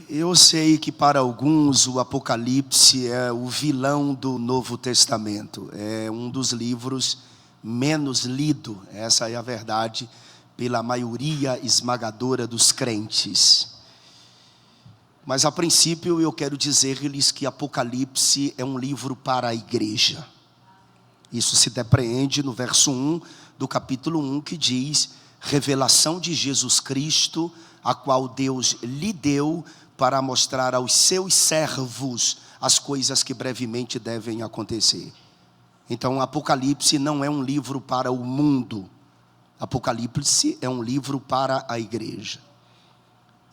Eu sei que para alguns o Apocalipse é o vilão do Novo Testamento. É um dos livros menos lido, essa é a verdade, pela maioria esmagadora dos crentes. Mas a princípio eu quero dizer-lhes que Apocalipse é um livro para a igreja. Isso se depreende no verso 1 do capítulo 1, que diz: revelação de Jesus Cristo, a qual Deus lhe deu para mostrar aos seus servos as coisas que brevemente devem acontecer. Então Apocalipse não é um livro para o mundo. Apocalipse é um livro para a igreja.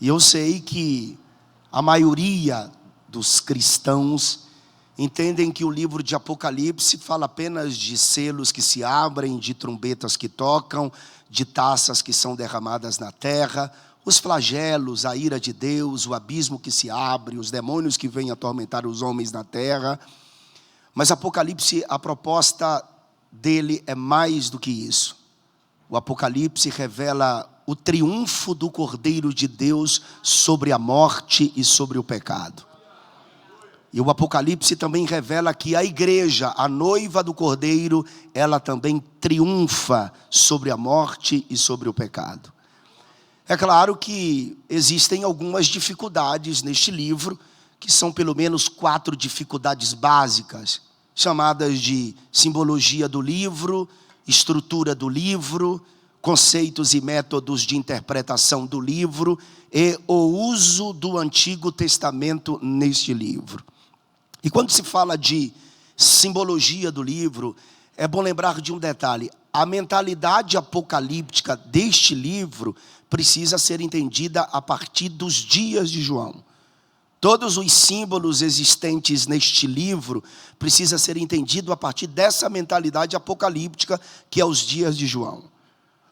E eu sei que a maioria dos cristãos entendem que o livro de Apocalipse fala apenas de selos que se abrem, de trombetas que tocam, de taças que são derramadas na terra, os flagelos, a ira de Deus, o abismo que se abre, os demônios que vêm atormentar os homens na terra. Mas Apocalipse, a proposta dele é mais do que isso. O Apocalipse revela o triunfo do Cordeiro de Deus sobre a morte e sobre o pecado. E o Apocalipse também revela que a igreja, a noiva do Cordeiro, ela também triunfa sobre a morte e sobre o pecado. É claro que existem algumas dificuldades neste livro, que são pelo menos 4 dificuldades básicas, chamadas de simbologia do livro, estrutura do livro, conceitos e métodos de interpretação do livro e o uso do Antigo Testamento neste livro. E quando se fala de simbologia do livro, é bom lembrar de um detalhe: a mentalidade apocalíptica deste livro precisa ser entendida a partir dos dias de João. Todos os símbolos existentes neste livro precisam ser entendidos a partir dessa mentalidade apocalíptica que é os dias de João.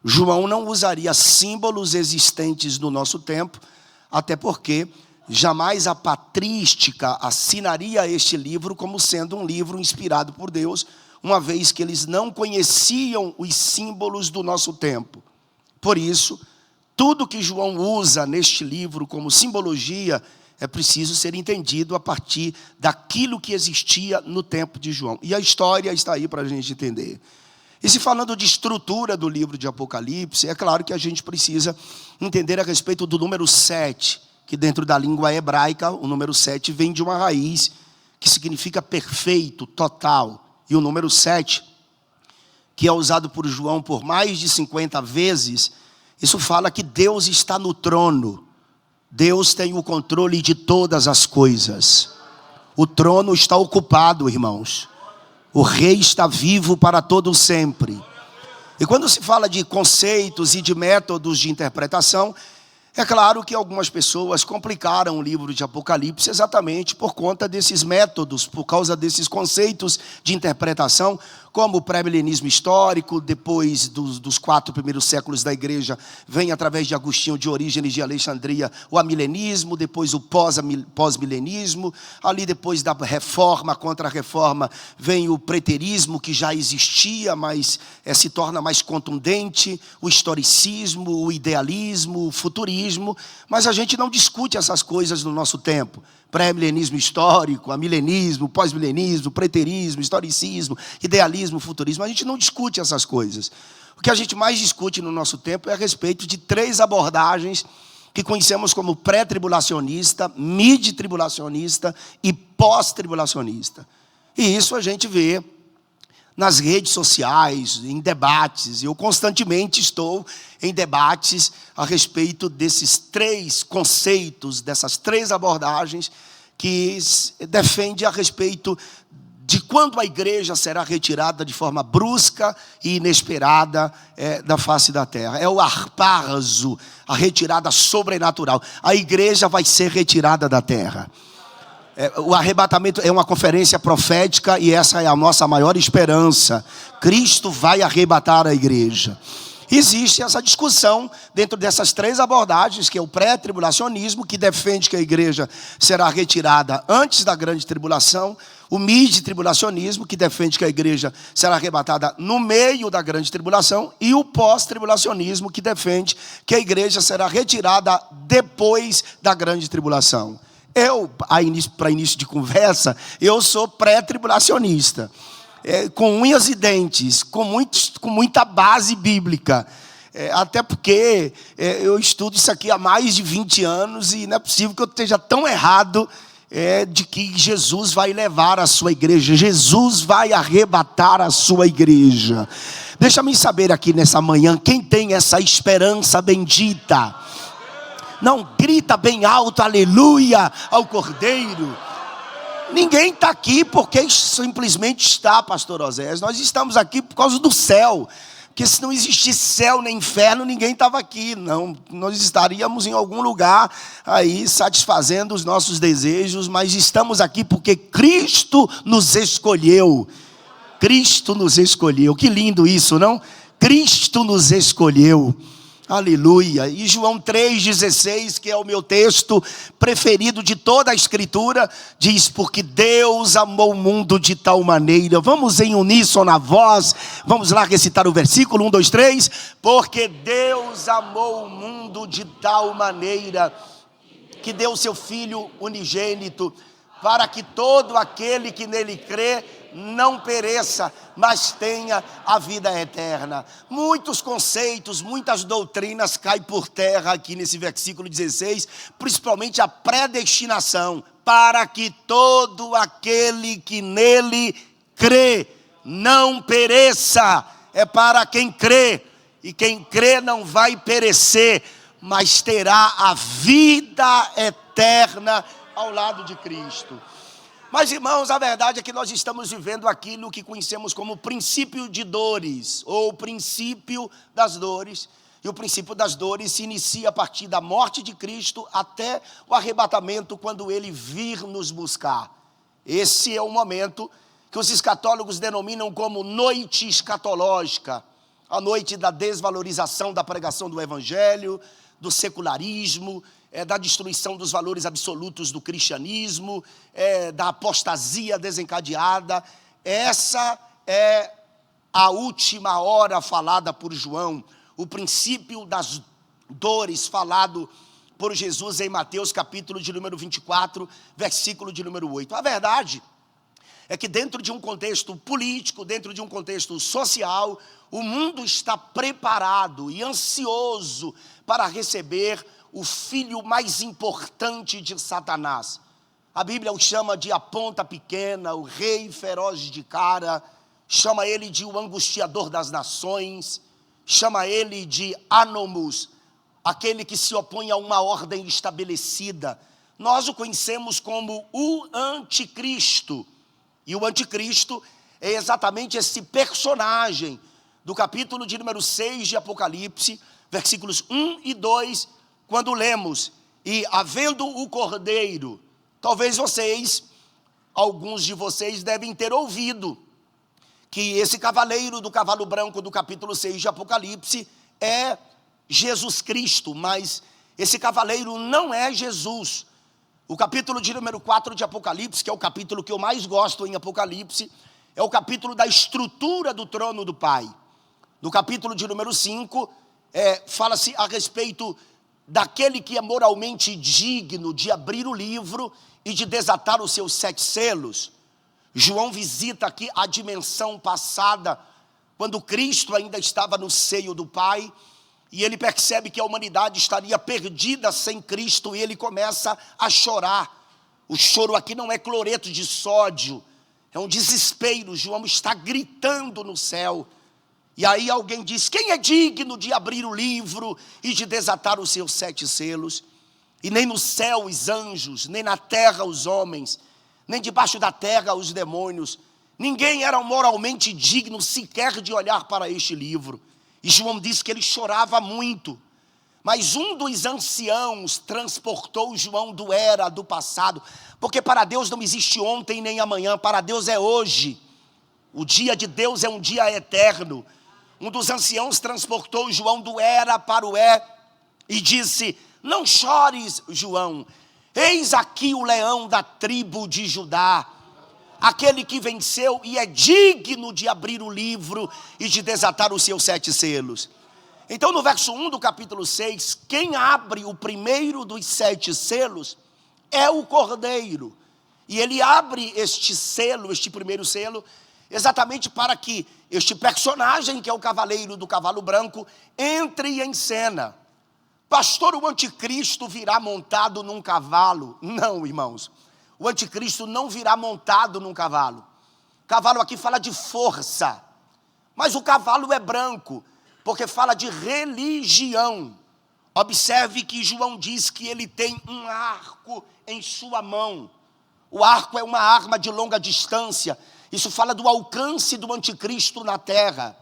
João não usaria símbolos existentes no nosso tempo, até porque jamais a patrística assinaria este livro como sendo um livro inspirado por Deus, uma vez que eles não conheciam os símbolos do nosso tempo. Por isso, tudo que João usa neste livro como simbologia é preciso ser entendido a partir daquilo que existia no tempo de João. E a história está aí para a gente entender. E se falando de estrutura do livro de Apocalipse, é claro que a gente precisa entender a respeito do número 7, que dentro da língua hebraica, o número 7 vem de uma raiz que significa perfeito, total. E o número 7, que é usado por João por mais de 50 vezes, isso fala que Deus está no trono. Deus tem o controle de todas as coisas. O trono está ocupado, irmãos. O rei está vivo para todo sempre. E quando se fala de conceitos e de métodos de interpretação, é claro que algumas pessoas complicaram o livro de Apocalipse exatamente por conta desses métodos, por causa desses conceitos de interpretação, como o pré-milenismo histórico, depois dos 4 primeiros séculos da igreja, vem através de Agostinho de Orígenes de Alexandria, o amilenismo, depois o pós-milenismo, ali depois da reforma, contra a reforma, vem o preterismo, que já existia, mas se torna mais contundente, o historicismo, o idealismo, o futurismo, mas a gente não discute essas coisas no nosso tempo. Pré-milenismo histórico, amilenismo, pós-milenismo, preterismo, historicismo, idealismo, futurismo. A gente não discute essas coisas. O que a gente mais discute no nosso tempo é a respeito de 3 abordagens que conhecemos como pré-tribulacionista, mid-tribulacionista e pós-tribulacionista. E isso a gente vê nas redes sociais, em debates. Eu constantemente estou em debates a respeito desses 3 conceitos, dessas 3 abordagens que defendem a respeito de quando a igreja será retirada de forma brusca e inesperada da face da terra. É o harpazo, a retirada sobrenatural. A igreja vai ser retirada da terra. O arrebatamento é uma conferência profética e essa é a nossa maior esperança. Cristo vai arrebatar a igreja. Existe essa discussão dentro dessas 3 abordagens, que é o pré-tribulacionismo, que defende que a igreja será retirada antes da grande tribulação, O mid-tribulacionismo, que defende que a igreja será arrebatada no meio da grande tribulação, e o pós-tribulacionismo, que defende que a igreja será retirada depois da grande tribulação. Eu, para início de conversa, eu sou pré-tribulacionista, com unhas e dentes, com muita base bíblica. Até porque eu estudo isso aqui há mais de 20 anos e não é possível que eu esteja tão errado de que Jesus vai levar a sua igreja. Jesus vai arrebatar a sua igreja. Deixa-me saber aqui nessa manhã, quem tem essa esperança bendita? Não, grita bem alto, aleluia, ao Cordeiro. Ninguém está aqui porque simplesmente está, pastor Osés. Nós estamos aqui por causa do céu. Porque se não existisse céu nem inferno, ninguém estava aqui. Não, nós estaríamos em algum lugar aí satisfazendo os nossos desejos, mas estamos aqui porque Cristo nos escolheu. Cristo nos escolheu. Que lindo isso, não? Cristo nos escolheu. Aleluia. E João 3,16, que é o meu texto preferido de toda a Escritura, diz: porque Deus amou o mundo de tal maneira. Vamos em uníssono na voz, vamos lá recitar o versículo, 1, 2, 3. Porque Deus amou o mundo de tal maneira, que deu o seu Filho unigênito, para que todo aquele que nele crê não pereça, mas tenha a vida eterna. Muitos conceitos, muitas doutrinas caem por terra aqui nesse versículo 16, principalmente a predestinação, para que todo aquele que nele crê não pereça. É para quem crê, e quem crê não vai perecer, mas terá a vida eterna ao lado de Cristo. Mas, irmãos, a verdade é que nós estamos vivendo aquilo que conhecemos como princípio de dores, ou princípio das dores. E o princípio das dores se inicia a partir da morte de Cristo até o arrebatamento, quando ele vir nos buscar. Esse é o momento que os escatólogos denominam como noite escatológica, a noite da desvalorização da pregação do evangelho, do secularismo, da destruição dos valores absolutos do cristianismo, da apostasia desencadeada. Essa é a última hora falada por João, o princípio das dores falado por Jesus em Mateus capítulo de número 24, versículo de número 8. A verdade é que dentro de um contexto político, dentro de um contexto social, o mundo está preparado e ansioso para receber o filho mais importante de Satanás. A Bíblia o chama de a ponta pequena, o rei feroz de cara, chama ele de o angustiador das nações, chama ele de Anomus, aquele que se opõe a uma ordem estabelecida. Nós o conhecemos como o anticristo, e o anticristo é exatamente esse personagem do capítulo de número 6 de Apocalipse, versículos 1 e 2, quando lemos: e havendo o Cordeiro. Talvez alguns de vocês devem ter ouvido que esse cavaleiro do cavalo branco do capítulo 6 de Apocalipse é Jesus Cristo, mas esse cavaleiro não é Jesus. O capítulo de número 4 de Apocalipse, que é o capítulo que eu mais gosto em Apocalipse, é o capítulo da estrutura do trono do Pai. No capítulo de número 5, fala-se a respeito daquele que é moralmente digno de abrir o livro e de desatar os seus 7 selos. João visita aqui a dimensão passada, quando Cristo ainda estava no seio do Pai, e ele percebe que a humanidade estaria perdida sem Cristo, e ele começa a chorar. O choro aqui não é cloreto de sódio, é um desespero. João está gritando no céu. E aí alguém diz: quem é digno de abrir o livro e de desatar os seus 7 selos? E nem no céu os anjos, nem na terra os homens, nem debaixo da terra os demônios. Ninguém era moralmente digno sequer de olhar para este livro. E João diz que ele chorava muito. Mas um dos anciãos transportou João do era, do passado. Porque para Deus não existe ontem nem amanhã, para Deus é hoje. O dia de Deus é um dia eterno. Um dos anciãos transportou João do era para o e disse: não chores, João, eis aqui o leão da tribo de Judá, aquele que venceu e é digno de abrir o livro e de desatar os seus 7 selos. Então, no verso 1 do capítulo 6, quem abre o primeiro dos 7 selos é o Cordeiro. E ele abre este selo, este primeiro selo, exatamente para que este personagem, que é o cavaleiro do cavalo branco, entre em cena. Pastor, o anticristo virá montado num cavalo? Não, irmãos. O anticristo não virá montado num cavalo. Cavalo aqui fala de força. Mas o cavalo é branco, porque fala de religião. Observe que João diz que ele tem um arco em sua mão. O arco é uma arma de longa distância. Isso fala do alcance do anticristo na terra.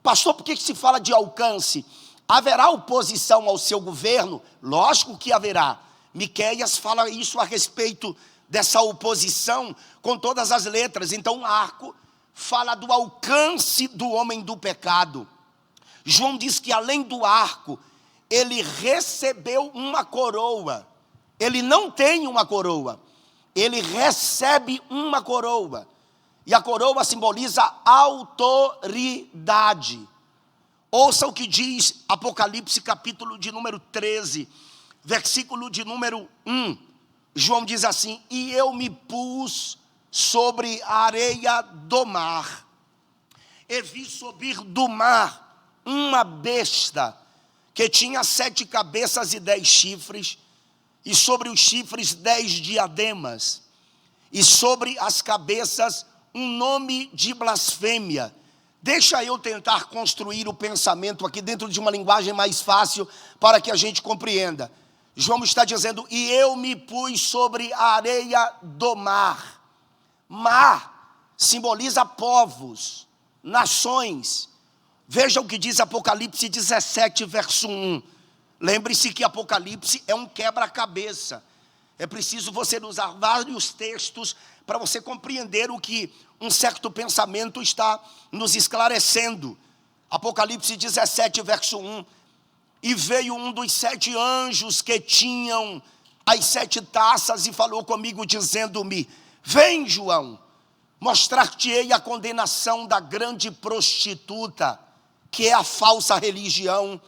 Pastor, por que se fala de alcance? Haverá oposição ao seu governo? Lógico que haverá. Miqueias fala isso a respeito dessa oposição com todas as letras. Então o arco fala do alcance do homem do pecado. João diz que além do arco, ele recebeu uma coroa. Ele não tem uma coroa, ele recebe uma coroa. E a coroa simboliza autoridade. Ouça o que diz Apocalipse capítulo de número 13, versículo de número 1. João diz assim: e eu me pus sobre a areia do mar, e vi subir do mar uma besta, que tinha 7 cabeças e 10 chifres, e sobre os chifres 10 diademas, e sobre as cabeças um nome de blasfêmia. Deixa eu tentar construir o pensamento aqui dentro de uma linguagem mais fácil, para que a gente compreenda. João está dizendo: e eu me pus sobre a areia do mar. Mar simboliza povos, nações. Veja o que diz Apocalipse 17, verso 1. Lembre-se que Apocalipse é um quebra-cabeça. É preciso você usar vários textos para você compreender o que um certo pensamento está nos esclarecendo. Apocalipse 17, verso 1. E veio um dos 7 anjos que tinham as 7 taças e falou comigo, dizendo-me: vem, João, mostrar-te-ei a condenação da grande prostituta, que é a falsa religião,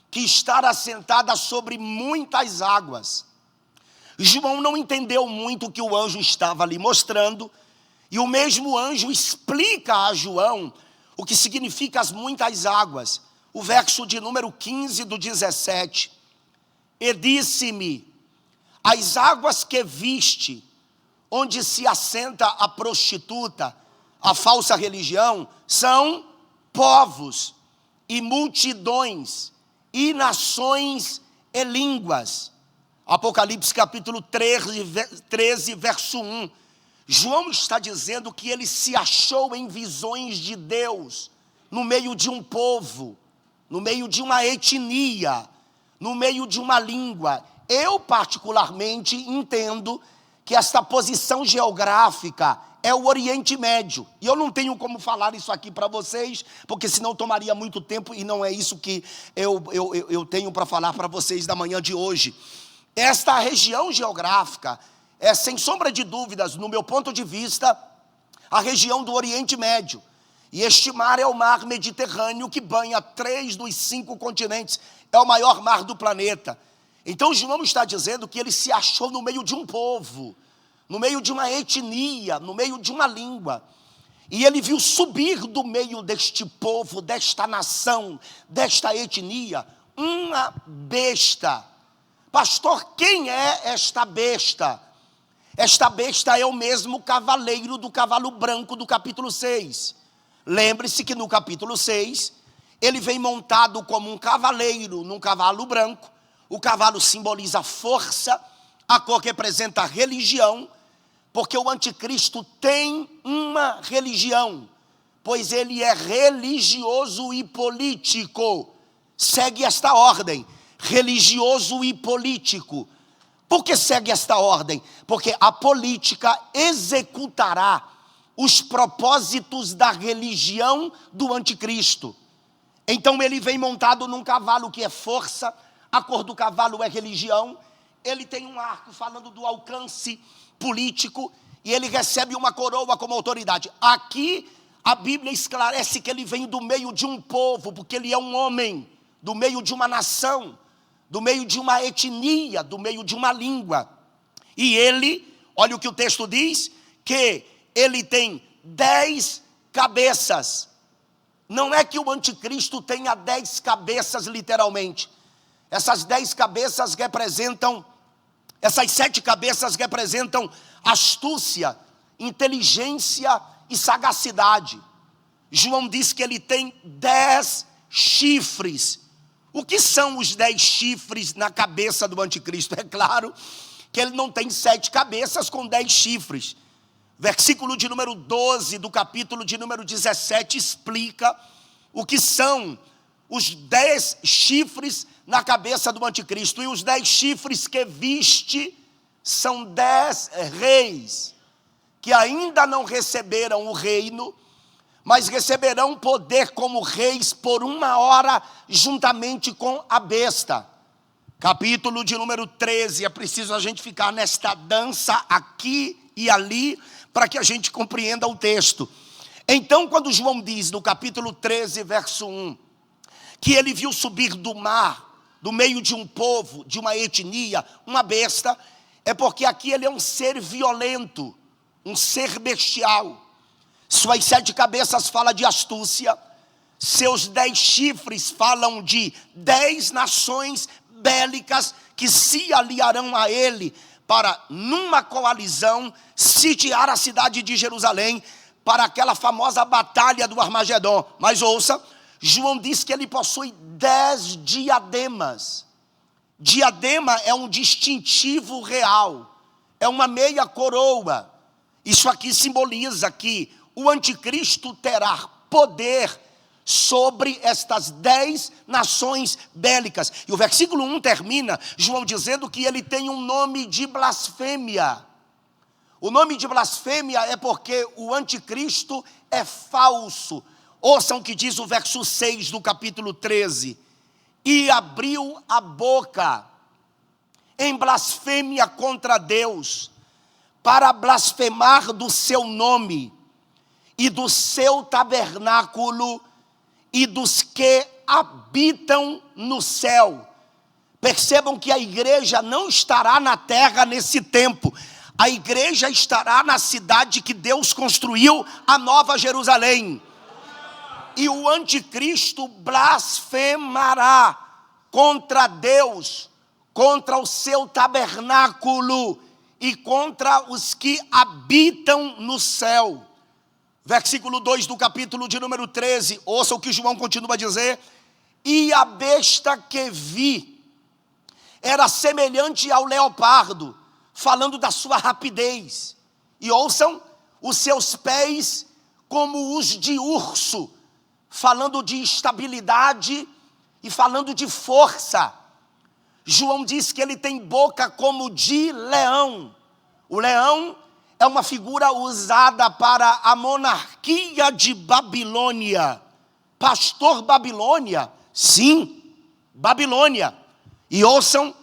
que está assentada sobre muitas águas. João não entendeu muito o que o anjo estava ali mostrando, e o mesmo anjo explica a João o que significa as muitas águas. O verso de número 15 do 17. E disse-me: as águas que viste, onde se assenta a prostituta, a falsa religião, são povos e multidões e nações e línguas. Apocalipse capítulo 13, verso 1. João está dizendo que ele se achou em visões de Deus, no meio de um povo, no meio de uma etnia, no meio de uma língua. Eu particularmente entendo que esta posição geográfica é o Oriente Médio. E eu não tenho como falar isso aqui para vocês, porque senão tomaria muito tempo, e não é isso que eu tenho para falar para vocês da manhã de hoje. Esta região geográfica é, sem sombra de dúvidas, no meu ponto de vista, a região do Oriente Médio. E este mar é o mar Mediterrâneo, que banha 3 dos 5 continentes. É o maior mar do planeta. Então João está dizendo que ele se achou no meio de um povo, no meio de uma etnia, no meio de uma língua. E ele viu subir do meio deste povo, desta nação, desta etnia, uma besta. Pastor, quem é esta besta? Esta besta é o mesmo cavaleiro do cavalo branco do capítulo 6. Lembre-se que no capítulo 6, ele vem montado como um cavaleiro num cavalo branco. O cavalo simboliza força, a cor representa a religião, porque o anticristo tem uma religião, pois ele é religioso e político. Segue esta ordem, religioso e político. Por que segue esta ordem? Porque a política executará os propósitos da religião do anticristo. Então ele vem montado num cavalo que é força, a cor do cavalo é religião, ele tem um arco falando do alcance político, e ele recebe uma coroa como autoridade. Aqui a Bíblia esclarece que ele vem do meio de um povo, porque ele é um homem, do meio de uma nação, do meio de uma etnia, do meio de uma língua. E ele, olha o que o texto diz, que ele tem 10 cabeças. Não é que o anticristo tenha 10 cabeças literalmente. Essas 10 cabeças representam, essas 7 cabeças representam astúcia, inteligência e sagacidade. João diz que ele tem 10 chifres. O que são os 10 chifres na cabeça do anticristo? É claro que ele não tem 7 cabeças com 10 chifres. Versículo de número 12 do capítulo de número 17 explica o que são os 10 chifres na cabeça do anticristo. E os 10 chifres que viste são 10 reis, que ainda não receberam o reino, mas receberão poder como reis por 1 hora, juntamente com a besta. Capítulo de número 13, é preciso a gente ficar nesta dança aqui e ali, para que a gente compreenda o texto. Então, quando João diz no capítulo 13, verso 1, que ele viu subir do mar, do meio de um povo, de uma etnia, uma besta, é porque aqui ele é um ser violento, um ser bestial. Suas 7 cabeças falam de astúcia, seus 10 chifres falam de 10 nações bélicas que se aliarão a ele para, numa coalizão, sitiar a cidade de Jerusalém para aquela famosa batalha do Armagedon. Mas ouça, João diz que ele possui 10 diademas. Diadema é um distintivo real, é uma meia coroa. Isso aqui simboliza que o anticristo terá poder sobre estas 10 nações bélicas. E o versículo 1 termina, João dizendo que ele tem um nome de blasfêmia. O nome de blasfêmia é porque o anticristo é falso. Ouçam o que diz o verso 6 do capítulo 13. E abriu a boca em blasfêmia contra Deus, para blasfemar do seu nome e do seu tabernáculo e dos que habitam no céu. Percebam que a igreja não estará na terra nesse tempo. A igreja estará na cidade que Deus construiu, a Nova Jerusalém. E o anticristo blasfemará contra Deus, contra o seu tabernáculo e contra os que habitam no céu. Versículo 2 do capítulo de número 13, ouça o que João continua a dizer. E a besta que vi era semelhante ao leopardo, falando da sua rapidez. E ouçam, os seus pés como os de urso, falando de estabilidade e falando de força. João diz que ele tem boca como de leão. O leão é uma figura usada para a monarquia de Babilônia. Pastor Babilônia? Sim, Babilônia. E ouçam,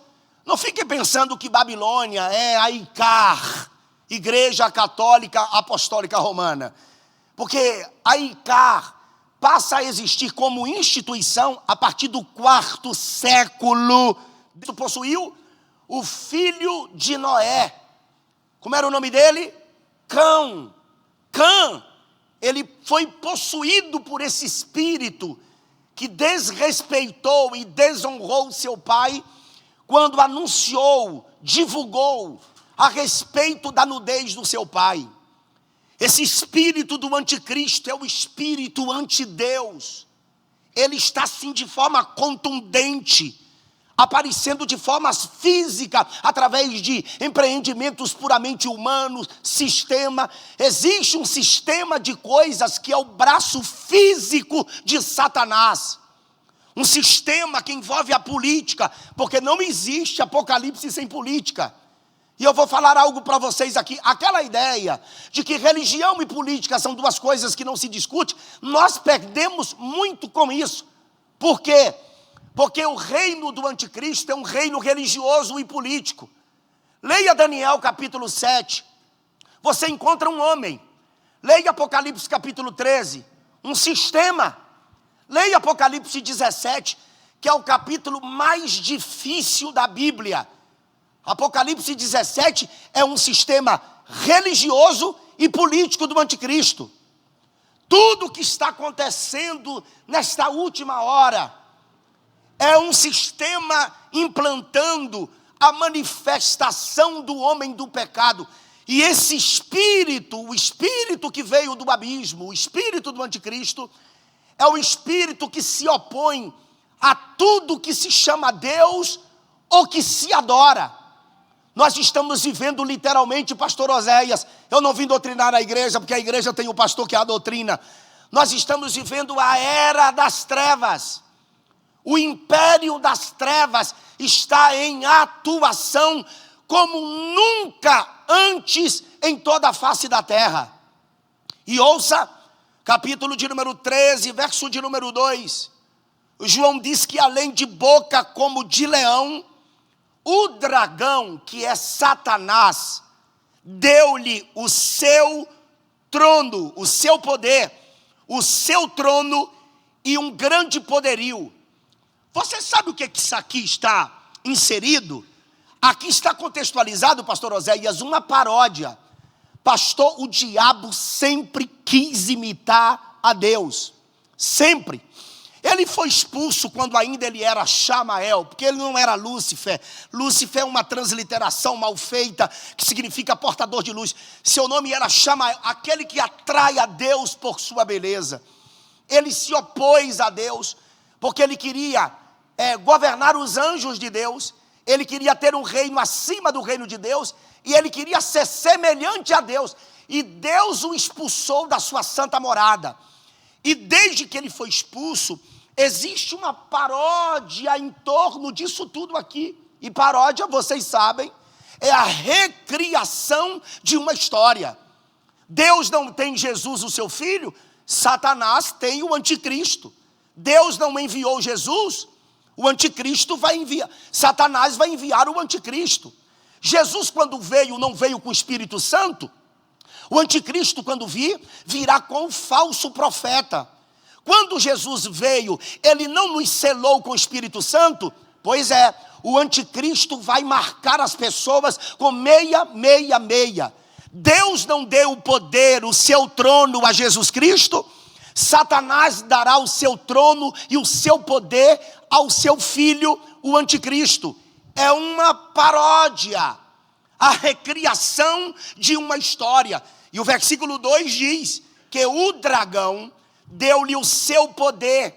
não fiquem pensando que Babilônia é a ICAR, Igreja Católica Apostólica Romana. Porque a ICAR passa a existir como instituição a partir do 4º século. Possuiu o filho de Noé. Como era o nome dele? Cã. Cã, ele foi possuído por esse espírito que desrespeitou e desonrou seu pai quando anunciou, divulgou a respeito da nudez do seu pai. Esse espírito do anticristo é o espírito antideus. Ele está assim de forma contundente, aparecendo de forma física, através de empreendimentos puramente humanos, sistema. Existe um sistema de coisas que é o braço físico de Satanás. Um sistema que envolve a política, porque não existe apocalipse sem política. E eu vou falar algo para vocês aqui. Aquela ideia de que religião e política são duas coisas que não se discutem, nós perdemos muito com isso. Por quê? Porque o reino do anticristo é um reino religioso e político. Leia Daniel capítulo 7. você encontra um homem. Leia Apocalipse capítulo 13, um sistema. Leia Apocalipse 17, que é o capítulo mais difícil da Bíblia. Apocalipse 17 é um sistema religioso e político do anticristo. Tudo que está acontecendo nesta última hora é um sistema implantando a manifestação do homem do pecado. E esse espírito, o espírito que veio do abismo, o espírito do anticristo, é o espírito que se opõe a tudo que se chama Deus ou que se adora. Nós estamos vivendo literalmente, pastor Oséias, eu não vim doutrinar a igreja, porque a igreja tem o pastor que é a doutrina. Nós estamos vivendo a era das trevas. O império das trevas está em atuação como nunca antes em toda a face da terra. E ouça, capítulo de número 13, verso de número 2. João diz que além de boca como de leão, o dragão, que é Satanás, deu-lhe o seu trono, o seu poder, o seu trono e um grande poderio. Você sabe o que isso aqui está inserido? Aqui está contextualizado, pastor Oséias, uma paródia. Pastor, o diabo sempre quis imitar a Deus. Sempre. Ele foi expulso quando ainda ele era Chamael, porque ele não era Lúcifer. Lúcifer é uma transliteração mal feita, que significa portador de luz. Seu nome era Chamael, aquele que atrai a Deus por sua beleza. Ele se opôs a Deus, porque ele queria governar os anjos de Deus. Ele queria ter um reino acima do reino de Deus, e ele queria ser semelhante a Deus. E Deus o expulsou da sua santa morada. E desde que ele foi expulso, existe uma paródia em torno disso tudo aqui. E paródia, vocês sabem, é a recriação de uma história. Deus não tem Jesus, o seu filho, Satanás tem o anticristo. Deus não enviou Jesus, o anticristo vai enviar. Satanás vai enviar o anticristo. Jesus, quando veio, não veio com o Espírito Santo. O anticristo, quando virá com o falso profeta. Quando Jesus veio, ele não nos selou com o Espírito Santo. Pois é, o anticristo vai marcar as pessoas com 666. Deus não deu o poder, o seu trono a Jesus Cristo. Satanás dará o seu trono e o seu poder ao seu filho, o anticristo. É uma paródia, a recriação de uma história. E o versículo 2 diz que o dragão deu-lhe o seu poder,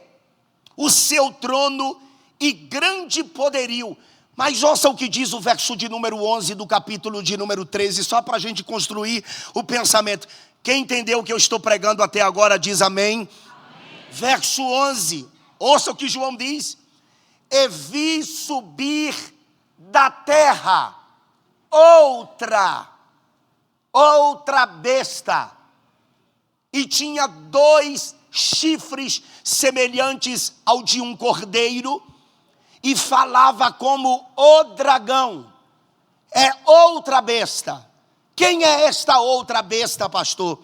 o seu trono e grande poderio. Mas ouça o que diz o verso de número 11 do capítulo de número 13, só para a gente construir o pensamento. Quem entendeu o que eu estou pregando até agora diz amém. Verso 11, ouça o que João diz. E vi subir da terra outra besta, e tinha 2 chifres semelhantes ao de um cordeiro, e falava como o dragão. É outra besta. Quem é esta outra besta, pastor?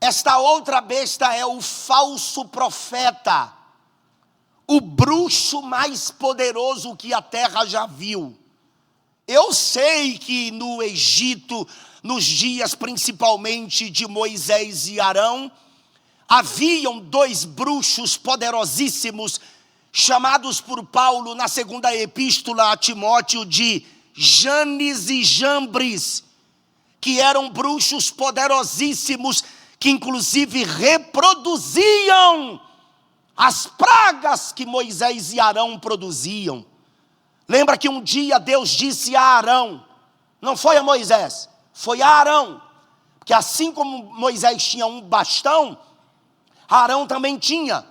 Esta outra besta é o falso profeta, o bruxo mais poderoso que a terra já viu. Eu sei que no Egito, nos dias principalmente de Moisés e Arão, haviam 2 bruxos poderosíssimos, chamados por Paulo na segunda epístola a Timóteo de Janes e Jambres, que eram bruxos poderosíssimos, que inclusive reproduziam as pragas que Moisés e Arão produziam. Lembra que um dia Deus disse a Arão, não foi a Moisés, foi a Arão, porque assim como Moisés tinha um bastão, Arão também tinha,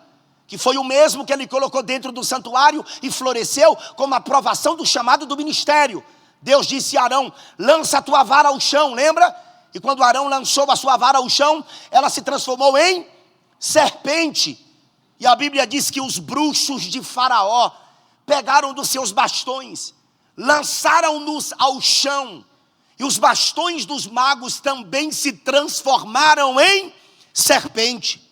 que foi o mesmo que ele colocou dentro do santuário e floresceu como aprovação do chamado do ministério. Deus disse a Arão, lança a tua vara ao chão, lembra? E quando Arão lançou a sua vara ao chão, ela se transformou em serpente. E a Bíblia diz que os bruxos de Faraó pegaram dos seus bastões, lançaram-nos ao chão, E os bastões dos magos também se transformaram em serpente.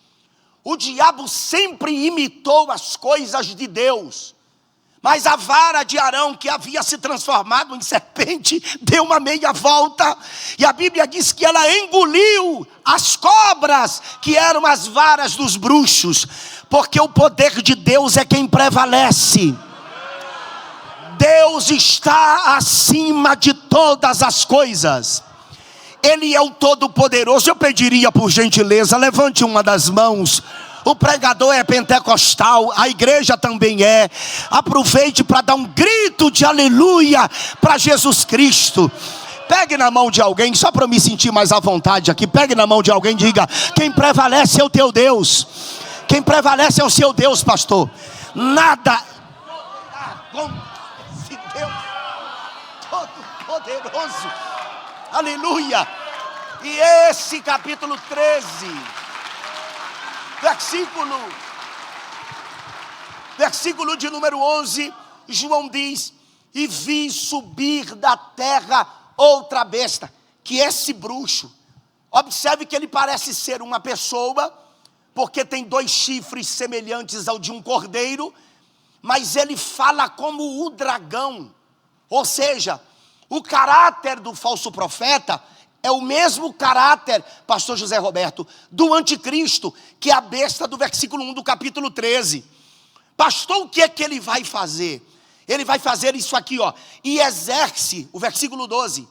O diabo sempre imitou as coisas de Deus. Mas a vara de Arão, que havia se transformado em serpente, deu uma meia volta. E a Bíblia diz que ela engoliu as cobras, que eram as varas dos bruxos. Porque o poder de Deus é quem prevalece. Deus está acima de todas as coisas. Ele é o Todo-Poderoso. Eu pediria por gentileza, levante uma das mãos. O pregador é pentecostal, a igreja também é. Aproveite para dar um grito de aleluia para Jesus Cristo. Pegue na mão de alguém, só para eu me sentir mais à vontade aqui. Pegue na mão de alguém e diga: quem prevalece é o teu Deus. Quem prevalece é o seu Deus, pastor. Nada contra esse Deus Todo-Poderoso. Aleluia. E esse capítulo 13, versículo de número 11, João diz: e vi subir da terra outra besta, que esse bruxo, observe que ele parece ser uma pessoa, porque tem 2 chifres semelhantes ao de um cordeiro, mas ele fala como o dragão. Ou seja, o caráter do falso profeta é o mesmo caráter, pastor José Roberto, do anticristo, que é a besta do versículo 1 do capítulo 13. Pastor, o que é que ele vai fazer? Ele vai fazer isso aqui, ó. E exerce, o versículo 12.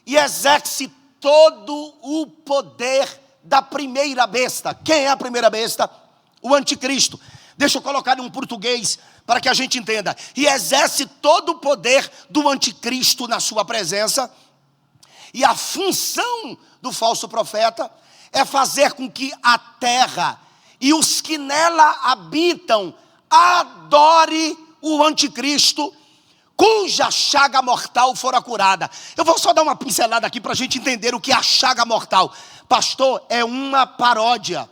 E exerce todo o poder da primeira besta. Quem é a primeira besta? O anticristo. Deixa eu colocar em um português para que a gente entenda. E exerce todo o poder do anticristo na sua presença. E a função do falso profeta é fazer com que a terra e os que nela habitam adore o anticristo, cuja chaga mortal fora curada. Eu vou só dar uma pincelada aqui para a gente entender o que é a chaga mortal. Pastor, é uma paródia.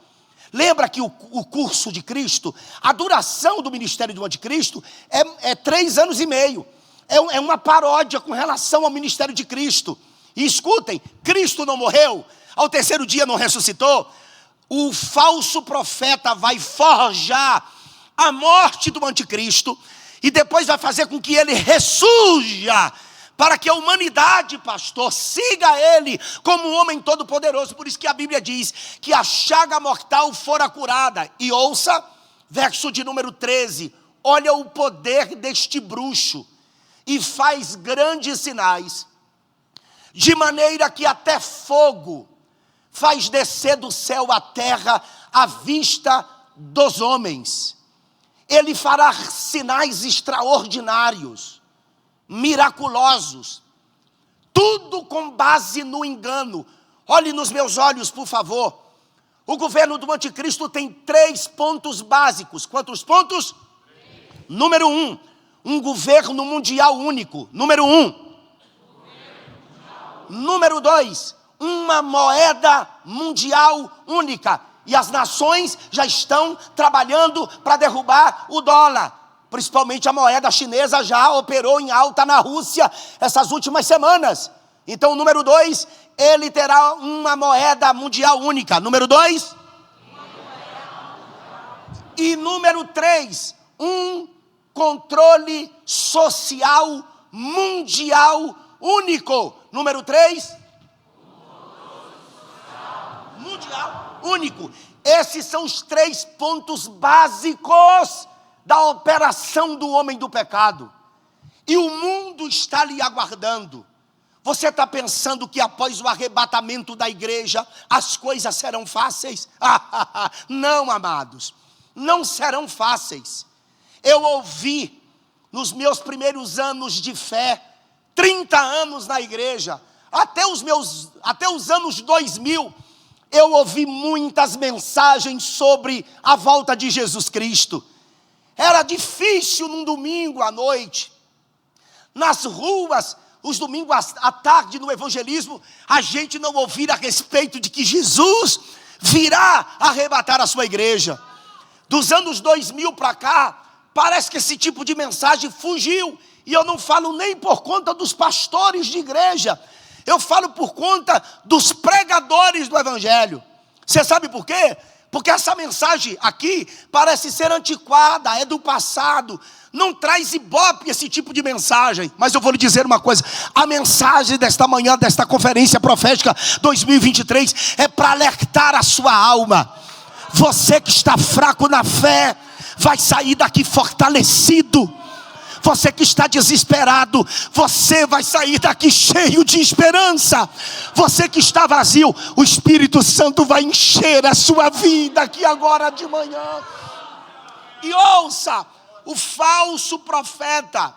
Lembra que o curso de Cristo, a duração do ministério do anticristo é 3 anos e meio. É uma paródia com relação ao ministério de Cristo. E escutem, Cristo não morreu, ao 3º dia não ressuscitou. O falso profeta vai forjar a morte do anticristo e depois vai fazer com que ele ressurja, para que a humanidade, pastor, siga ele como um homem todo poderoso. Por isso que a Bíblia diz que a chaga mortal fora curada. E ouça, verso de número 13, olha o poder deste bruxo, e faz grandes sinais, de maneira que até fogo faz descer do céu à terra à vista dos homens. Ele fará sinais extraordinários, miraculosos, tudo com base no engano. Olhe nos meus olhos, por favor. O governo do anticristo tem 3 pontos básicos. Quantos pontos? 3. Número 1, um governo mundial único. Número 1. Número 2, uma moeda mundial única. E as nações já estão trabalhando para derrubar o dólar. Principalmente a moeda chinesa já operou em alta na Rússia essas últimas semanas. Então, número 2, ele terá uma moeda mundial única. Número 2. E número 3, um controle social mundial único. Número 3. Mundial único. Esses são os 3 pontos básicos da operação do homem do pecado. E o mundo está lhe aguardando. Você está pensando que após o arrebatamento da igreja as coisas serão fáceis? Não, amados, não serão fáceis. Eu ouvi nos meus primeiros anos de fé, 30 anos na igreja, até os anos 2000, eu ouvi muitas mensagens sobre a volta de Jesus Cristo. Era difícil num domingo à noite, nas ruas, os domingos à tarde no evangelismo, a gente não ouvir a respeito de que Jesus virá arrebatar a sua igreja. Dos anos 2000 para cá, parece que esse tipo de mensagem fugiu. E eu não falo nem por conta dos pastores de igreja. eu falo por conta dos pregadores do evangelho. Você sabe por quê? Porque essa mensagem aqui parece ser antiquada, é do passado, não traz ibope esse tipo de mensagem. Mas eu vou lhe dizer uma coisa: a mensagem desta manhã, desta conferência profética 2023, é para alertar a sua alma. Você que está fraco na fé, vai sair daqui fortalecido. Você que está desesperado, você vai sair daqui cheio de esperança. Você que está vazio, o Espírito Santo vai encher a sua vida aqui agora de manhã. E ouça, o falso profeta,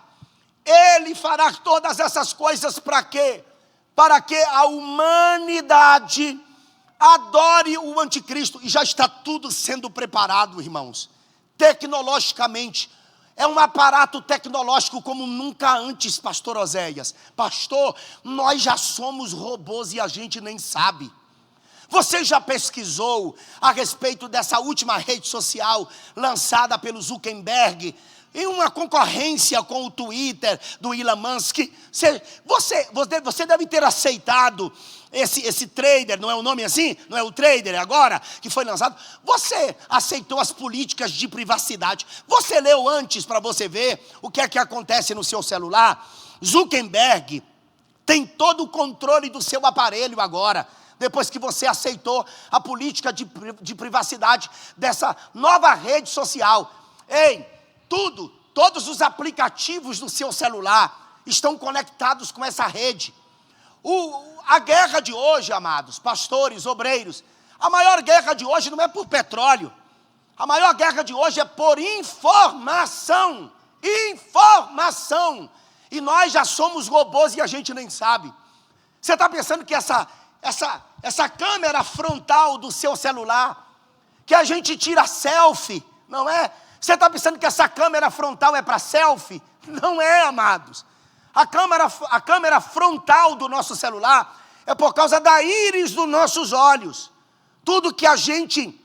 ele fará todas essas coisas para quê? Para que a humanidade adore o anticristo. E já está tudo sendo preparado, irmãos, tecnologicamente. É um aparato tecnológico como nunca antes, pastor Oséias. Pastor, nós já somos robôs e a gente nem sabe. Você já pesquisou a respeito dessa última rede social lançada pelo Zuckerberg, em uma concorrência com o Twitter do Elon Musk? Você deve ter aceitado esse trader, não é o nome assim? Não é o trader agora que foi lançado? Você aceitou as políticas de privacidade? Você leu antes para você ver o que é que acontece no seu celular? Zuckerberg tem todo o controle do seu aparelho agora, depois que você aceitou a política de privacidade dessa nova rede social. Ei, todos os aplicativos do seu celular estão conectados com essa rede. A guerra de hoje, amados, pastores, obreiros, a maior guerra de hoje não é por petróleo. A maior guerra de hoje é por informação. Informação. E nós já somos robôs e a gente nem sabe. Você está pensando que essa câmera frontal do seu celular, que a gente tira selfie, não é? Você está pensando que essa câmera frontal é para selfie? Não é, amados. A câmera frontal do nosso celular é por causa da íris dos nossos olhos. Tudo que a gente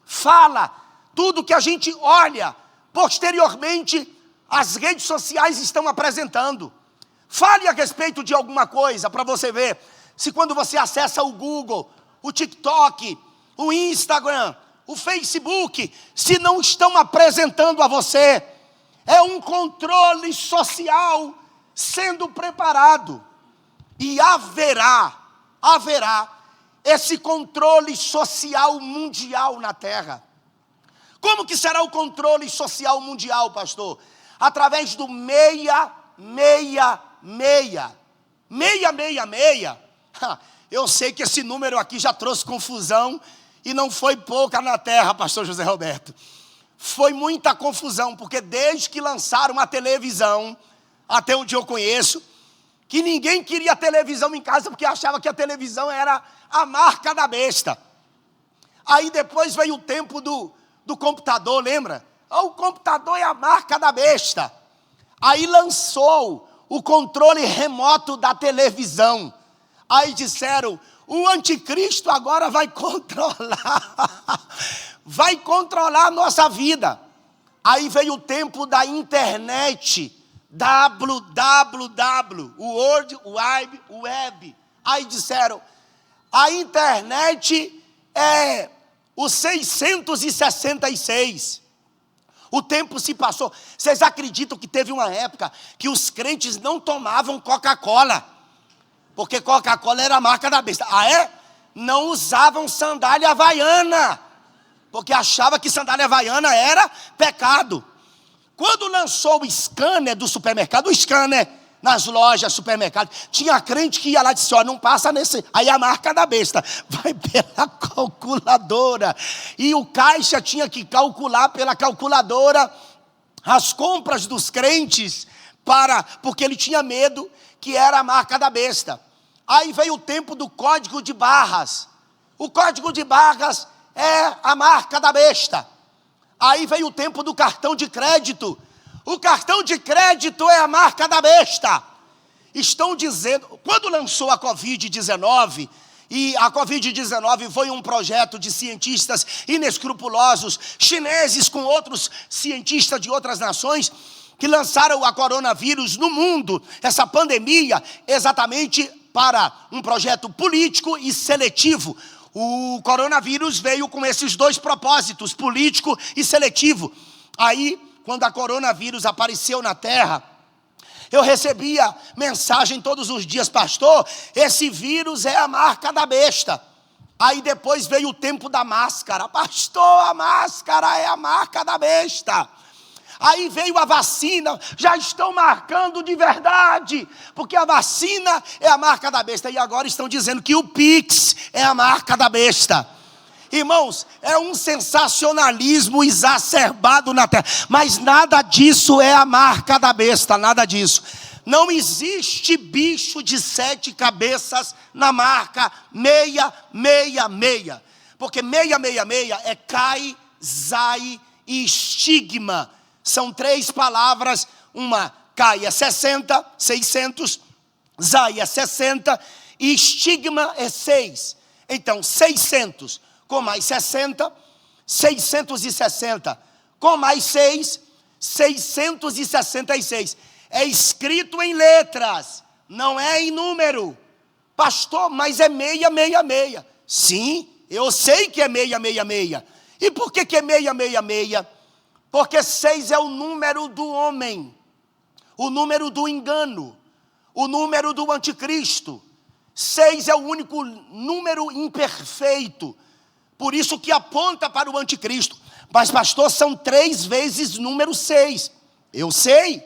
fala, tudo que a gente olha, posteriormente as redes sociais estão apresentando. Fale a respeito de alguma coisa para você ver se quando você acessa o Google, o TikTok, o Instagram, o Facebook, se não estão apresentando a você. É um controle social sendo preparado. E haverá esse controle social mundial na terra. Como que será o controle social mundial, pastor? Através do 666. 666. Eu sei que esse número aqui já trouxe confusão, e não foi pouca na terra, pastor José Roberto. Foi muita confusão, porque desde que lançaram a televisão, até onde eu conheço, que ninguém queria televisão em casa, porque achava que a televisão era a marca da besta. Aí depois veio o tempo do computador, lembra? O computador é a marca da besta. Aí lançou o controle remoto da televisão. Aí disseram, o anticristo agora vai controlar a nossa vida. Aí veio o tempo da internet, www, o World Wide Web. Aí disseram, a internet é o 666. O tempo se passou. Vocês acreditam que teve uma época que os crentes não tomavam Coca-Cola? Porque Coca-Cola era a marca da besta. Ah, é? Não usavam sandália havaiana, porque achava que sandália havaiana era pecado. Quando lançou o scanner do supermercado, o scanner nas lojas, supermercado, tinha crente que ia lá e disse, não passa nesse, aí a marca da besta, vai pela calculadora. E o caixa tinha que calcular pela calculadora as compras dos crentes, porque ele tinha medo que era a marca da besta. Aí veio o tempo do código de barras. O código de barras é a marca da besta. Aí veio o tempo do cartão de crédito. O cartão de crédito é a marca da besta. Estão dizendo, quando lançou a Covid-19, e a Covid-19 foi um projeto de cientistas inescrupulosos, chineses com outros cientistas de outras nações, que lançaram a coronavírus no mundo, essa pandemia, exatamente para um projeto político e seletivo. O coronavírus veio com esses dois propósitos, político e seletivo. Aí, quando a coronavírus apareceu na terra, eu recebia mensagem todos os dias: pastor, esse vírus é a marca da besta. Aí depois veio o tempo da máscara: pastor, a máscara é a marca da besta. Aí veio a vacina, já estão marcando de verdade, porque a vacina é a marca da besta. E agora estão dizendo que o Pix é a marca da besta. Irmãos, é um sensacionalismo exacerbado na terra, mas nada disso é a marca da besta, nada disso. Não existe bicho de 7 cabeças na marca 666, porque 666 é Kai, Zai e estigma. São 3 palavras, uma Kai é 60, 600, Zai é 60 e estigma é 6. Então 600 com mais 60, 660, com mais 6, 666. É escrito em letras, não é em número. Pastor, mas é 666. Sim, eu sei que é 666. E por que é 666? Porque 6 é o número do homem, o número do engano, o número do anticristo. 6 é o único número imperfeito, por isso que aponta para o anticristo. Mas pastor, são 3 vezes número 6. Eu sei,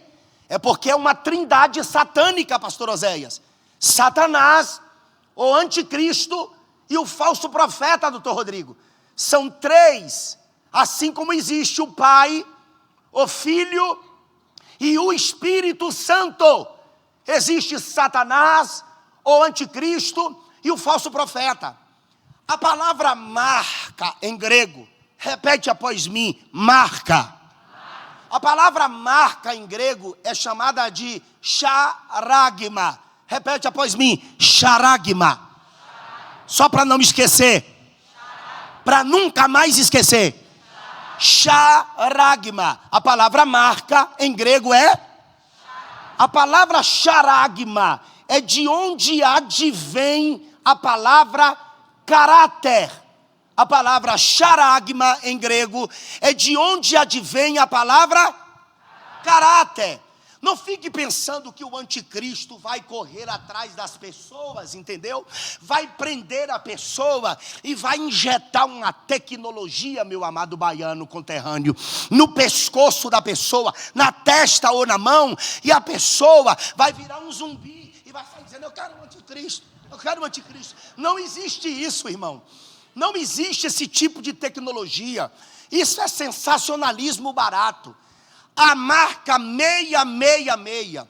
é porque é uma trindade satânica, pastor Oséias. Satanás, o anticristo e o falso profeta, doutor Rodrigo. São 3, assim como existe o Pai, o Filho e o Espírito Santo. Existe Satanás, o anticristo e o falso profeta. A palavra marca em grego, repete após mim, marca. A palavra marca em grego é chamada de charagma. Repete após mim, charagma. Só para não esquecer, para nunca mais esquecer. Charagma. A palavra marca em grego é? A palavra charagma é de onde advém a palavra caráter. A palavra charagma em grego é de onde advém a palavra caráter. Não fique pensando que o anticristo vai correr atrás das pessoas, entendeu? Vai prender a pessoa e vai injetar uma tecnologia, meu amado baiano conterrâneo, no pescoço da pessoa, na testa ou na mão, e a pessoa vai virar um zumbi e vai sair dizendo: eu quero o anticristo, eu quero o anticristo. Não existe isso, irmão. Não existe esse tipo de tecnologia. Isso é sensacionalismo barato. A marca 666,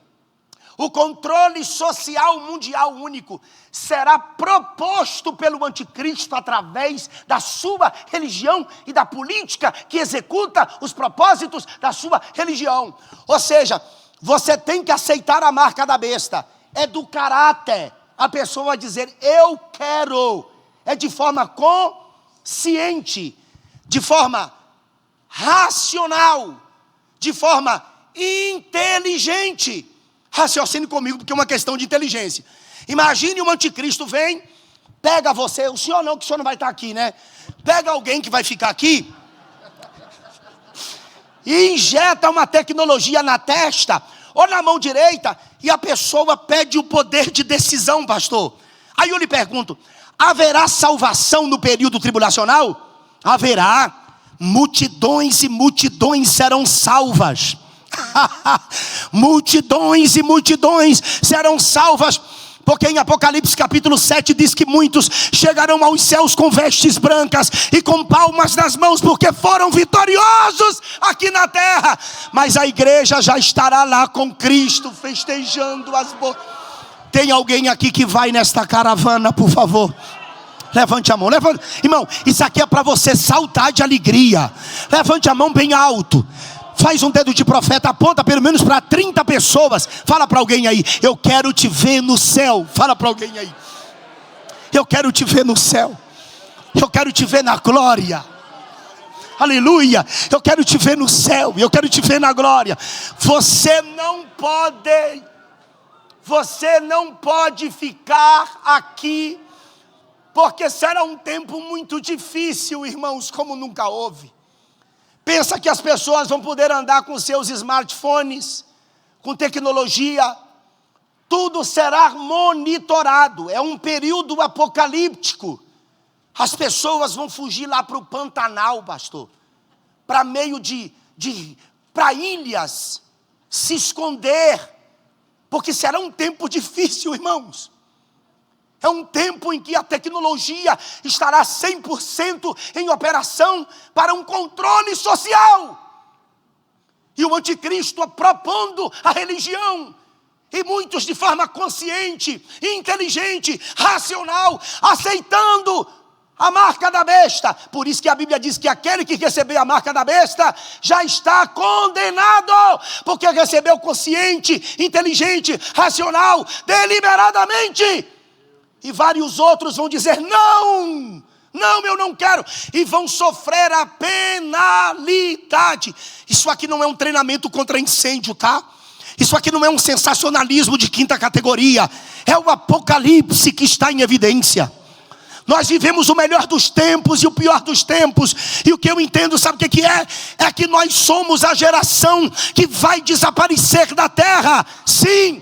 o controle social mundial único, será proposto pelo anticristo através da sua religião e da política que executa os propósitos da sua religião. Ou seja, você tem que aceitar a marca da besta. É do caráter. A pessoa vai dizer: eu quero. É de forma consciente, de forma racional, de forma inteligente. Raciocine comigo, porque é uma questão de inteligência. Imagine um anticristo vem, pega você, o senhor não, que o senhor não vai estar aqui, né? Pega alguém que vai ficar aqui e injeta uma tecnologia na testa ou na mão direita, e a pessoa pede o poder de decisão, pastor. Aí eu lhe pergunto: haverá salvação no período tribulacional? Haverá. Multidões e multidões serão salvas. Multidões e multidões serão salvas. Porque em Apocalipse capítulo 7 diz que muitos chegarão aos céus com vestes brancas e com palmas nas mãos, porque foram vitoriosos aqui na terra. Mas a igreja já estará lá com Cristo, festejando as bodas. Tem alguém aqui que vai nesta caravana, por favor? Levante a mão, levante. Irmão, isso aqui é para você saltar de alegria. Levante a mão bem alto. Faz um dedo de profeta, aponta pelo menos para 30 pessoas. Fala para alguém aí: eu quero te ver no céu. Fala para alguém aí: eu quero te ver no céu. Eu quero te ver na glória. Aleluia. Eu quero te ver no céu. Eu quero te ver na glória. Você não pode Você não pode ficar aqui, porque será um tempo muito difícil, irmãos, como nunca houve. Pensa que as pessoas vão poder andar com seus smartphones, com tecnologia, tudo será monitorado. É um período apocalíptico. As pessoas vão fugir lá para o Pantanal, pastor, para meio para ilhas, se esconder, porque será um tempo difícil, irmãos. É um tempo em que a tecnologia estará 100% em operação para um controle social. E o anticristo propondo a religião. E muitos de forma consciente, inteligente, racional, aceitando a marca da besta. Por isso que a Bíblia diz que aquele que receber a marca da besta já está condenado, porque recebeu consciente, inteligente, racional, deliberadamente. E vários outros vão dizer: não, eu não quero, e vão sofrer a penalidade. Isso aqui não é um treinamento contra incêndio, tá? Isso aqui não é um sensacionalismo de quinta categoria. É o apocalipse que está em evidência. Nós vivemos o melhor dos tempos e o pior dos tempos. E o que eu entendo, sabe o que é? É que nós somos a geração que vai desaparecer da terra. Sim,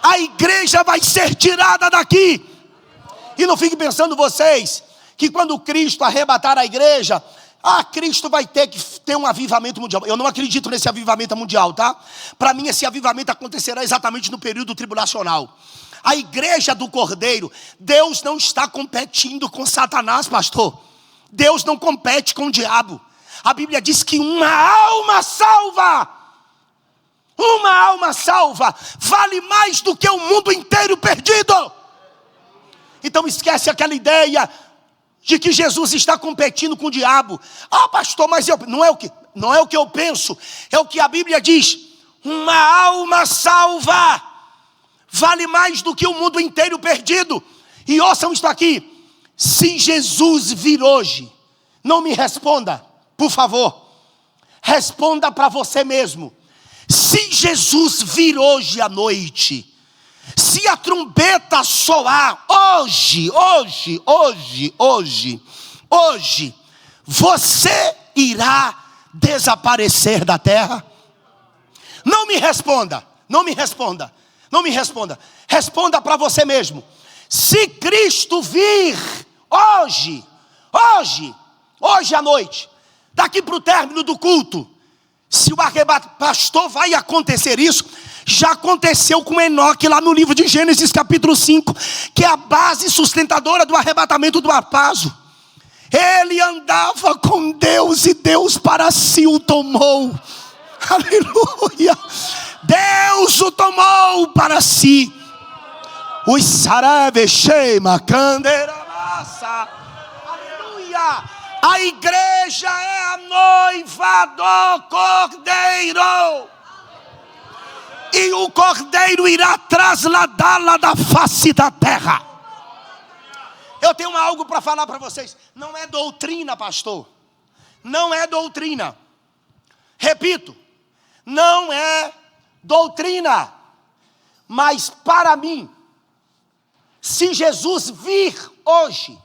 a igreja vai ser tirada daqui. E não fiquem pensando vocês que quando Cristo arrebatar a igreja, Cristo vai ter que ter um avivamento mundial. Eu não acredito nesse avivamento mundial, tá? Para mim esse avivamento acontecerá exatamente no período tribulacional. A igreja do Cordeiro, Deus não está competindo com Satanás, pastor. Deus não compete com o diabo. A Bíblia diz que uma alma salva vale mais do que o mundo inteiro perdido. Então esquece aquela ideia de que Jesus está competindo com o diabo. Pastor, mas não é o que eu penso, é o que a Bíblia diz. Uma alma salva vale mais do que o mundo inteiro perdido. E ouçam isto aqui: se Jesus vir hoje, não me responda, por favor, responda para você mesmo. Se Jesus vir hoje à noite, se a trombeta soar hoje, você irá desaparecer da terra? Não me responda. Responda para você mesmo. Se Cristo vir hoje à noite, daqui para o término do culto, se o arrebatamento, pastor, vai acontecer isso? Já aconteceu com Enoque lá no livro de Gênesis capítulo 5, que é a base sustentadora do arrebatamento do acaso. Ele andava com Deus e Deus para si o tomou. Aleluia. Deus o tomou para si. Os sarabeshema canderamassa. Aleluia. A igreja é a noiva do Cordeiro. E o Cordeiro irá trasladá-la da face da terra. Eu tenho algo para falar para vocês. Não é doutrina, pastor. Não é doutrina. Repito, não é doutrina. Mas para mim, se Jesus vir hoje,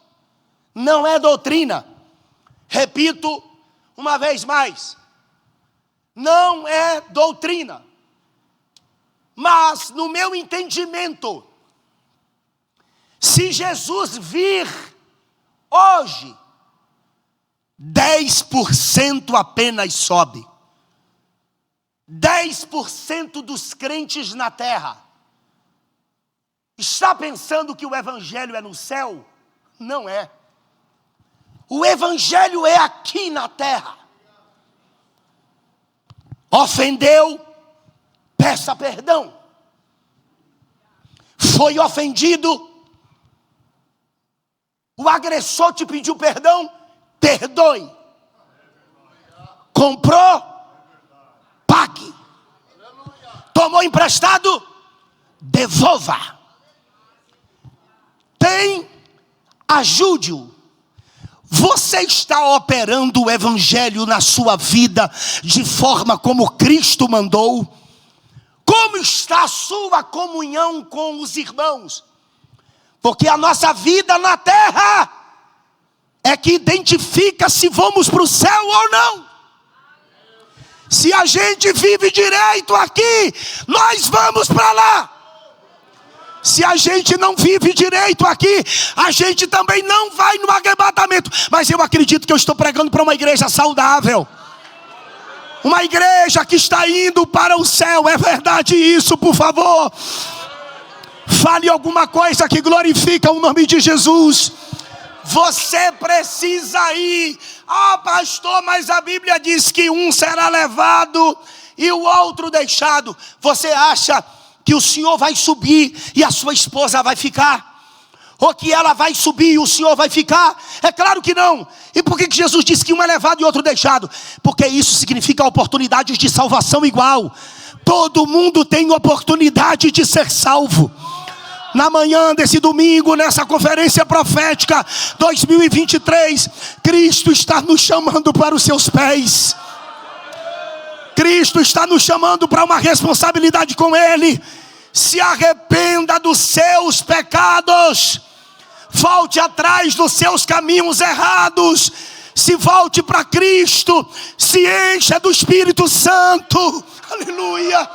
não é doutrina. Repito uma vez mais, não é doutrina. Mas no meu entendimento, se Jesus vir hoje, 10% apenas sobe. 10% dos crentes na terra está pensando que o evangelho é no céu? Não é. O evangelho é aqui na terra. Ofendeu, peça perdão. Foi ofendido, o agressor te pediu perdão, perdoe. Comprou, pague. Tomou emprestado, devolva. Tem, ajude-o. Você está operando o evangelho na sua vida de forma como Cristo mandou? Como Como está a sua comunhão com os irmãos? Porque a nossa vida na terra é que identifica se vamos para o céu ou não. Se a gente vive direito aqui, nós vamos para lá. Se a gente não vive direito aqui, a gente também não vai no arrebatamento. Mas eu acredito que eu estou pregando para uma igreja saudável, uma igreja que está indo para o céu. É verdade isso? Por favor, fale alguma coisa que glorifica o nome de Jesus. Você precisa ir. Ah, pastor, mas a Bíblia diz que um será levado e o outro deixado. Você acha que o senhor vai subir e a sua esposa vai ficar? Ou que ela vai subir e o senhor vai ficar? É claro que não. E por que Jesus disse que um é levado e outro deixado? Porque isso significa oportunidades de salvação igual. Todo mundo tem oportunidade de ser salvo. Na manhã desse domingo, nessa conferência profética 2023, Cristo está nos chamando para os seus pés. Cristo está nos chamando para uma responsabilidade com Ele. Se arrependa dos seus pecados. Volte atrás dos seus caminhos errados. Se volte para Cristo. Se encha do Espírito Santo. Aleluia.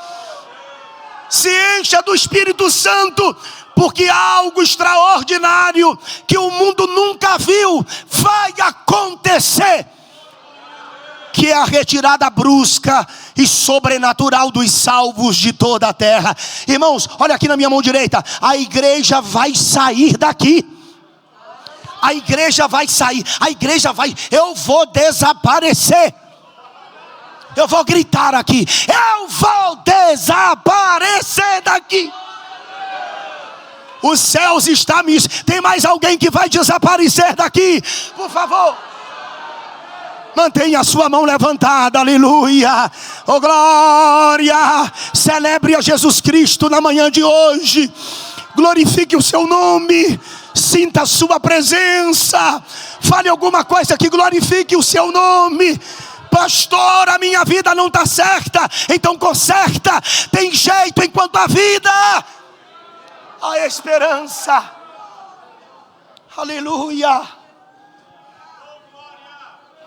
Se encha do Espírito Santo. Porque algo extraordinário que o mundo nunca viu vai acontecer, que é a retirada brusca e sobrenatural dos salvos de toda a terra. Irmãos, olha aqui na minha mão direita. A igreja vai sair daqui. A igreja vai sair. A igreja vai. Eu vou desaparecer. Eu vou gritar aqui. Eu vou desaparecer daqui. Os céus estão me... Tem mais alguém que vai desaparecer daqui? Por favor, mantenha a sua mão levantada. Aleluia. Oh glória. Celebre a Jesus Cristo na manhã de hoje. Glorifique o seu nome. Sinta a sua presença. Fale alguma coisa que glorifique o seu nome. Pastor, a minha vida não está certa. Então conserta. Tem jeito enquanto a vida... a esperança. Aleluia.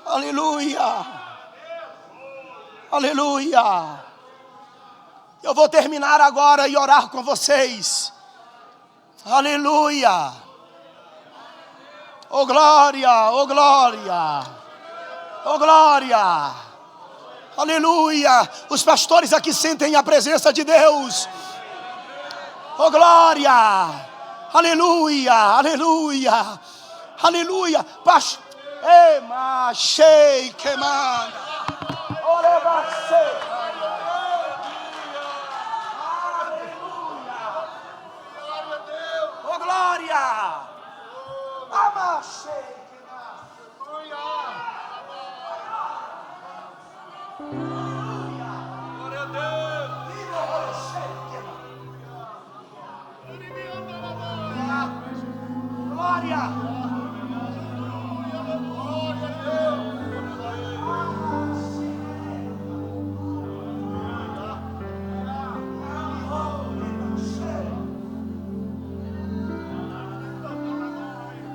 Aleluia. Aleluia. Eu vou terminar agora e orar com vocês. Aleluia. Oh glória, oh glória. Oh glória. Aleluia. Os pastores aqui sentem a presença de Deus. Oh glória, aleluia, aleluia, aleluia. Ema, shei, queimada. Olebacei. Aleluia. Oh glória. Amachei, queimada. Glória a Deus. Glória.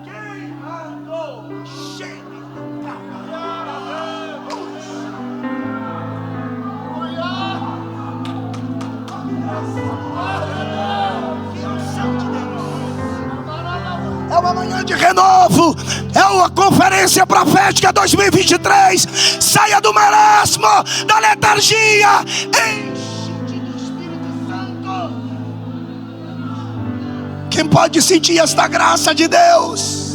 Quem mandou? É uma manhã de renovo. É uma conferência profética 2023. Saia do marasmo, da letargia. Enche-te do Espírito Santo. Quem pode sentir esta graça de Deus?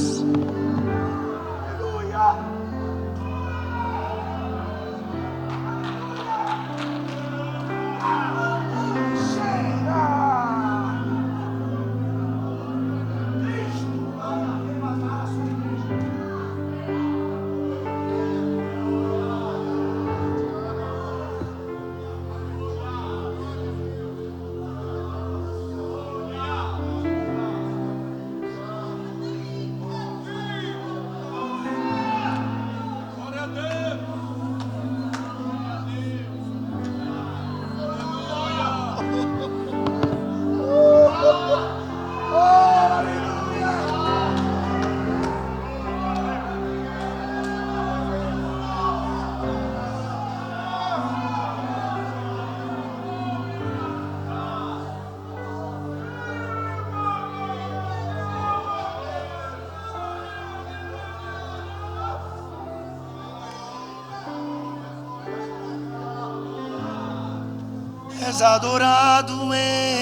És adorado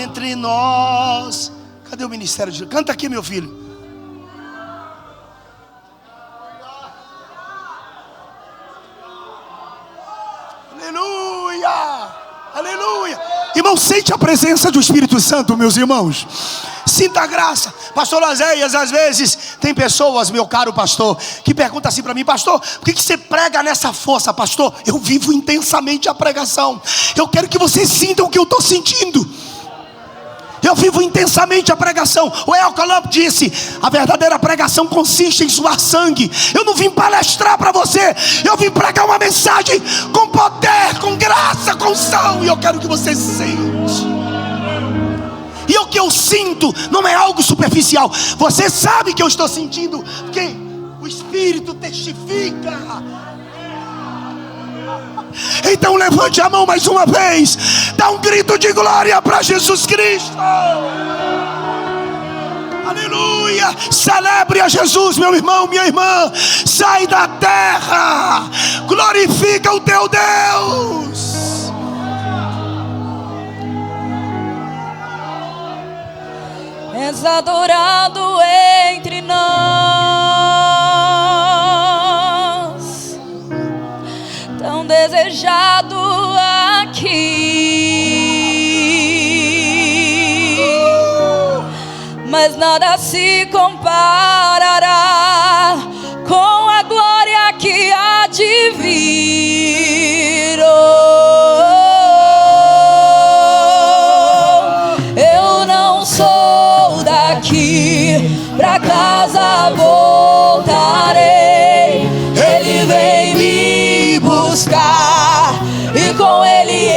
entre nós. Cadê o ministério de... Canta aqui, meu filho. Aleluia, aleluia. Irmão, sente a presença do Espírito Santo, meus irmãos. Sinta a graça. Pastor Lazéias, às vezes tem pessoas, meu caro pastor, que perguntam assim para mim: pastor, por que você prega nessa força? Pastor, eu vivo intensamente a pregação. Eu quero que vocês sintam o que eu estou sentindo. Eu vivo intensamente a pregação. O Elcolop disse: a verdadeira pregação consiste em suar sangue. Eu não vim palestrar para você, eu vim pregar uma mensagem com poder, com graça, com unção. E eu quero que você sente. E o que eu sinto não é algo superficial. Você sabe que eu estou sentindo, porque o Espírito testifica. Então levante a mão mais uma vez, dá um grito de glória para Jesus Cristo. Aleluia. Celebre a Jesus, meu irmão, minha irmã. Sai da terra, glorifica o teu Deus. És adorado entre nós, tão desejado aqui, mas nada se comparará com a glória que há de vir. Eu não sou daqui, pra casa voltarei. Ele vem me buscar e com ele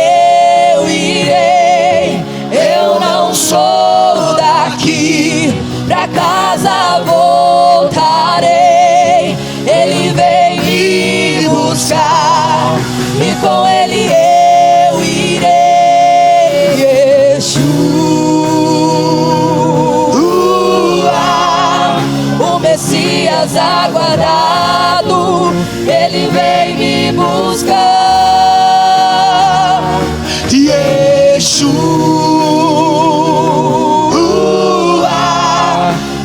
eu irei. Eu não sou daqui, pra casa voltarei. Ele vem me buscar e com ele eu irei. Yeshua, o Messias aguardado, ele vem me buscar. Yeshua,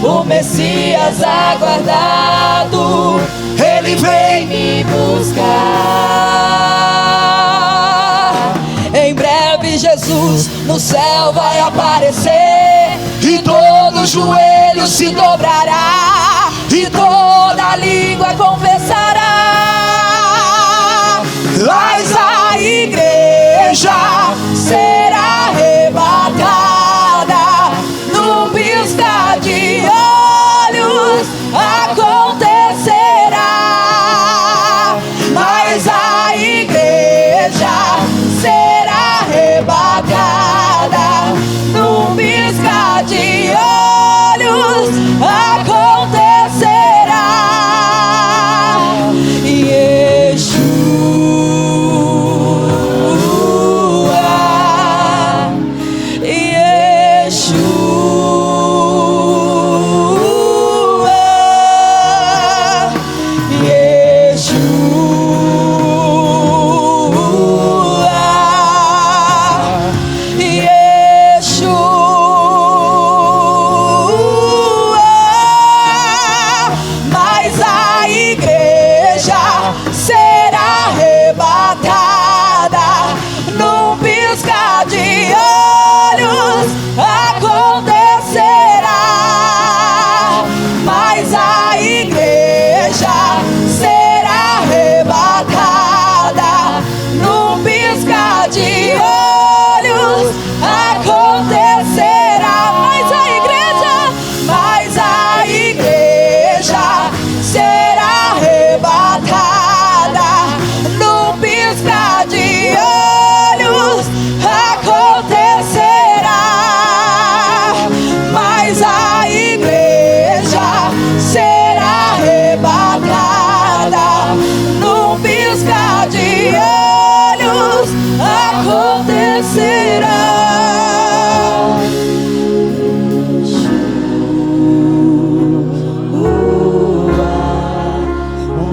o Messias aguardado, ele vem me buscar. Em breve Jesus no céu vai aparecer, e todo joelho se dobrará, e toda língua confessará. Mas a igreja será arrebatada num piscar de olhos, acontecerá. Mas a igreja será arrebatada num piscar de olhos, acontecerá.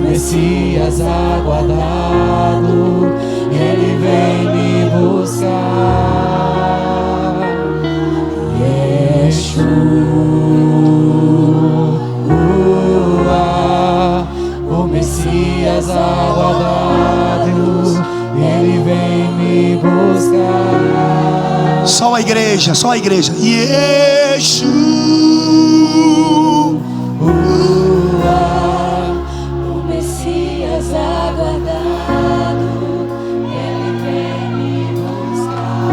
Messias aguardado, ele vem me buscar. igreja, só a igreja. Yeshua, o Messias aguardado, ele vem me buscar.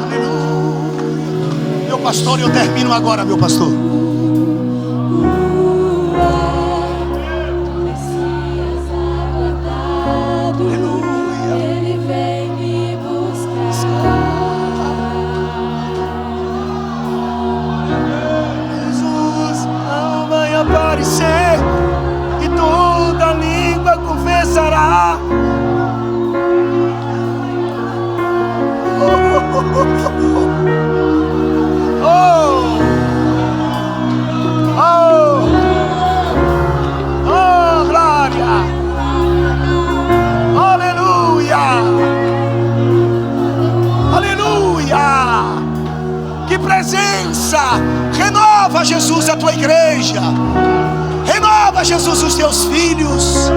Aleluia. Meu pastor, eu termino agora, meu pastor. Aparecer e toda língua confessará. Oh, glória. Aleluia. Aleluia. Que presença. Renova, Jesus, a tua igreja. Renova, Jesus, os teus filhos.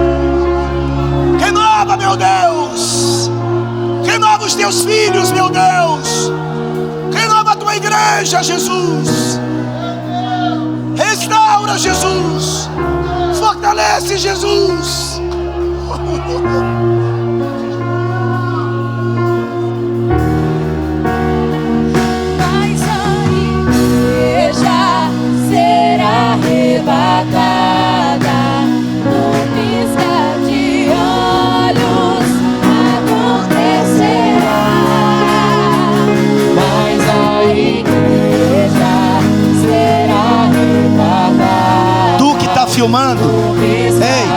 Renova, meu Deus. Renova os teus filhos, meu Deus. Renova a tua igreja, Jesus. Restaura, Jesus. Fortalece, Jesus. Mas a igreja será arrebatada no piscar de olhos, acontecerá. Mas a igreja será arrebatada. Tu que tá filmando, ei,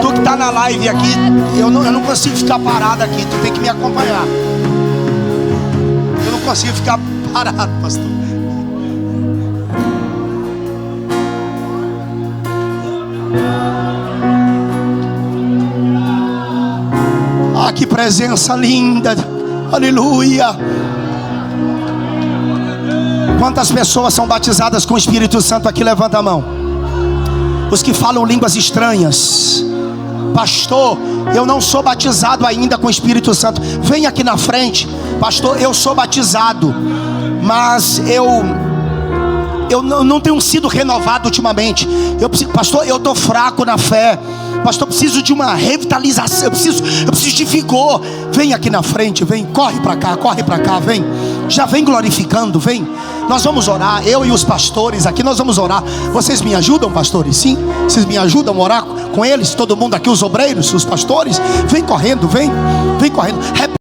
tu que tá na live aqui, eu não consigo ficar parado aqui, tu tem que me acompanhar. Eu não consigo ficar parado, pastor. Ah, que presença linda. Aleluia. Quantas pessoas são batizadas com o Espírito Santo aqui? Levanta a mão. Os que falam línguas estranhas. Pastor, eu não sou batizado ainda com o Espírito Santo. Vem aqui na frente. Pastor, eu sou batizado, mas eu não tenho sido renovado ultimamente. Pastor, eu estou fraco na fé. Pastor, eu preciso de uma revitalização. Eu preciso de vigor. Vem aqui na frente, vem, corre para cá, vem. Já vem glorificando, vem. Nós vamos orar, eu e os pastores aqui, nós vamos orar. Vocês me ajudam, pastores? Sim? Vocês me ajudam a orar com eles? Todo mundo aqui, os obreiros, os pastores? Vem correndo, vem correndo.